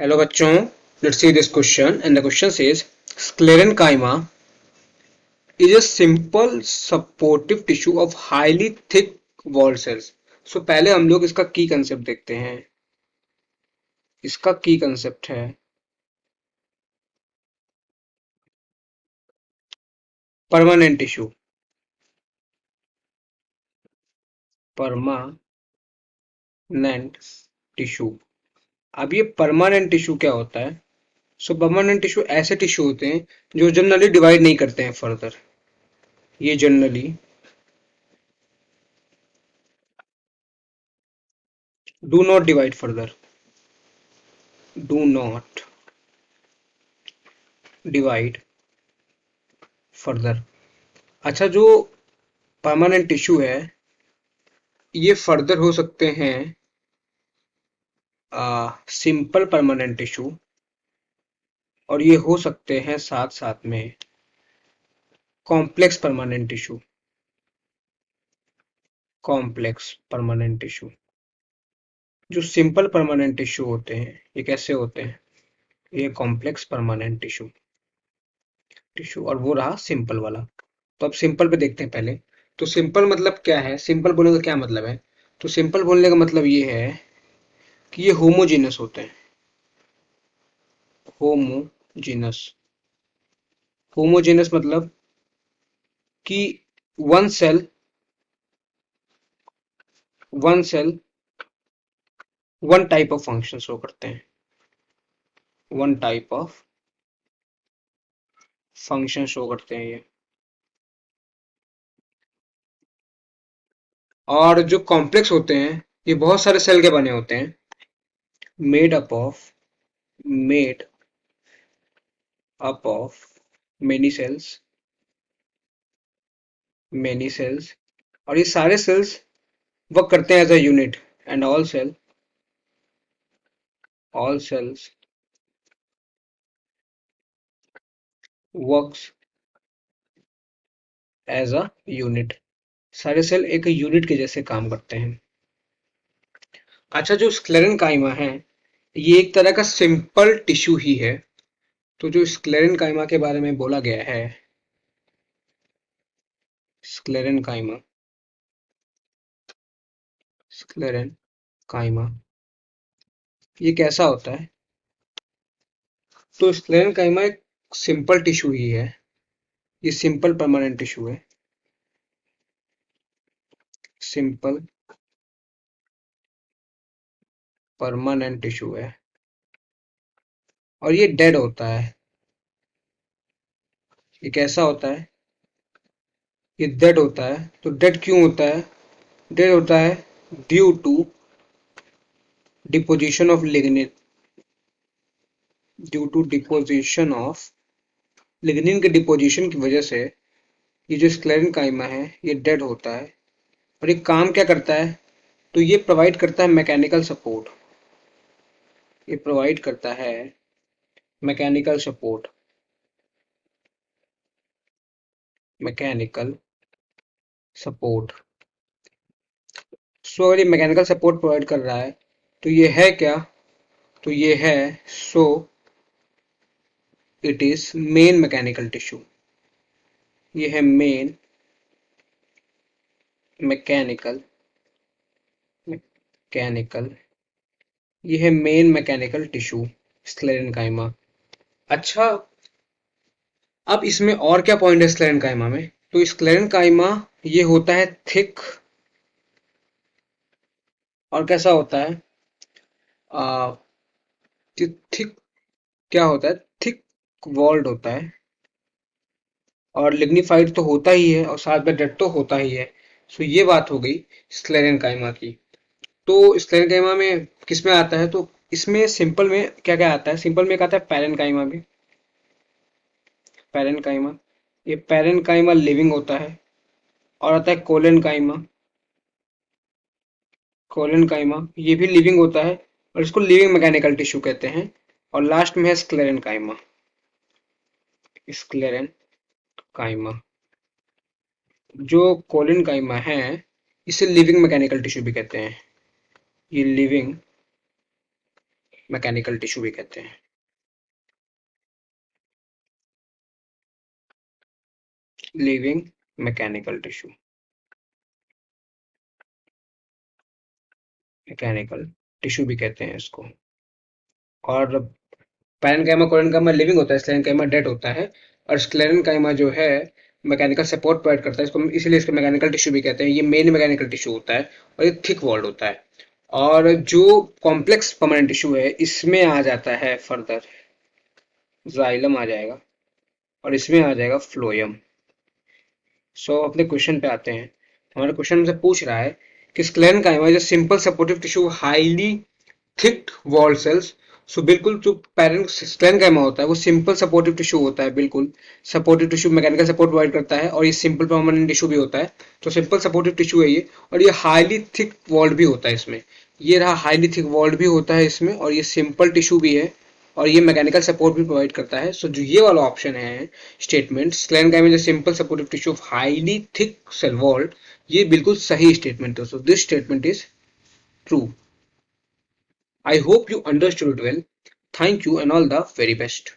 Hello बच्चों, let's see this question and the question says sclerenchyma is a simple supportive tissue of highly thick wall cells. So पहले हम लोग इसका की concept देखते हैं. इसका की कंसेप्ट है परमानेंट टिश्यू. Permanent tissue. अब ये परमानेंट टिश्यू क्या होता है? सो परमानेंट टिश्यू ऐसे टिश्यू होते हैं जो जनरली डिवाइड नहीं करते हैं फर्दर. ये generally do not divide further. Do not divide further. अच्छा, जो परमानेंट टिश्यू है ये फर्दर हो सकते हैं सिंपल परमानेंट टिश्यू, और ये हो सकते हैं साथ साथ में complex permanent tissue. Complex permanent tissue. जो सिंपल परमानेंट टिश्यू होते हैं ये कैसे होते हैं? ये कॉम्प्लेक्स परमानेंट टिश्यू टिश्यू और वो रहा सिंपल वाला. तो अब सिंपल पे देखते हैं पहले. तो सिंपल मतलब क्या है? सिंपल बोलने का क्या मतलब है? तो सिंपल बोलने का मतलब ये है कि ये होमोजीनस होते हैं. होमोजीनस. होमोजेनस मतलब कि one cell one cell one type of function show करते हैं. One type of function show करते हैं ये. और जो कॉम्प्लेक्स होते हैं ये बहुत सारे सेल के बने होते हैं. Made up of made up of many cells. और ये सारे सेल्स वर्क करते हैं as a unit. And all cells works as a unit. सारे सेल एक यूनिट के जैसे काम करते हैं. अच्छा, जो स्क्लेरेंकाइमा है ये एक तरह का सिंपल टिश्यू ही है. तो जो स्क्लेरेंकाइमा के बारे में बोला गया है, स्क्लेरेंकाइमा स्क्लेरेंकाइमा ये कैसा होता है? तो स्क्लेरेंकाइमा एक सिंपल टिश्यू ही है. ये सिंपल परमानेंट टिश्यू है. सिंपल परमानेंट टिश्यू है और ये डेड होता है. ये कैसा होता है? ये डेड होता है. तो डेड क्यों होता है? डेड होता है due to deposition of lignin. Due to deposition of lignin के डिपोजिशन की वजह से ये जो स्क्लेरेंकाइमा है ये डेड होता है. और ये काम क्या करता है? तो ये प्रोवाइड करता है मैकेनिकल सपोर्ट. ये प्रोवाइड करता है mechanical support. Mechanical support. So अगर ये मैकेनिकल सपोर्ट प्रोवाइड कर रहा है तो ये है क्या? तो ये है so it is main mechanical tissue. ये है मेन मैकेनिकल मैकेनिकल ये है मेन मैकेनिकल टिश्यू स्क्लेरेंकाइमा. अच्छा, अब इसमें और क्या पॉइंट है स्क्लेरेंकाइमा में? तो स्क्लेरेंकाइमा ये होता है थिक. और कैसा होता है? आ, थिक. क्या होता है? थिक वॉल्ड होता है. और लिग्निफाइड तो होता ही है और साथ में डेड तो होता ही है. सो ये बात हो गई स्क्लेरेंकाइमा की. तो स्क्लेरेंकाइमा में किस में आता है? तो इसमें सिंपल में क्या क्या आता है? सिंपल में एक आता है पैरेन्काइमा भी. पैरेन्काइमा. ये पैरेन्काइमा लिविंग होता है. और आता है कोलेनकाइमा. कोलेनकाइमा ये भी लिविंग होता है और इसको लिविंग मैकेनिकल टिश्यू कहते हैं. और लास्ट में है स्क्लेरेंकाइमा. स्क्लेरेंकाइमा. जो कोलेनकाइमा है इसे लिविंग मैकेनिकल टिश्यू भी कहते हैं. ये लिविंग मैकेनिकल टिश्यू भी कहते हैं। Living mechanical tissue, mechanical tissue भी कहते हैं इसको। और पैरेन्काइमा कोरेन्काइमा लिविंग होता है, स्क्लेरेन्काइमा डेड होता है। और स्क्लेरेन्काइमा जो है मैकेनिकल सपोर्ट प्रोवाइड करता है इसको, इसीलिए इसको मैकेनिकल टिश्यू भी कहते हैं। ये मेन मैकेनिकल टिश्यू होता है और ये थिक वॉल्ड होता है। और जो कॉम्प्लेक्स परमानेंट टिश्यू है इसमें आ जाता है फर्दर जाइलम आ जाएगा, और इसमें आ जाएगा फ्लोएम। सो अपने क्वेश्चन पे आते हैं। हमारे क्वेश्चन हमसे पूछ रहा है कि sclerenchyma is a simple supportive tissue highly thick wall cells. So बिल्कुल जो पैरेंट स्क्लेरेन्काइमा होता है वो सिंपल सपोर्टिव टिश्यू होता है, बिल्कुल supportive tissue mechanical support provide करता है, और ये सिंपल परमानेंट टिश्यू भी होता है। तो सिंपल सपोर्टिव टिश्यू है ये, और ये हाईली थिक वॉल्ड भी होता है इसमें। ये रहा हाईली थिक वॉल्ड भी होता है इसमें, और ये सिंपल टिश्यू भी है, और ये मैकेनिकल सपोर्ट भी प्रोवाइड करता है। सो जो ये वाला ऑप्शन है statement sclerenchyma is a simple supportive tissue of highly thick cell walled, ये बिल्कुल सही स्टेटमेंट है। So this statement is true. I hope you understood it well. Thank you and all the very best.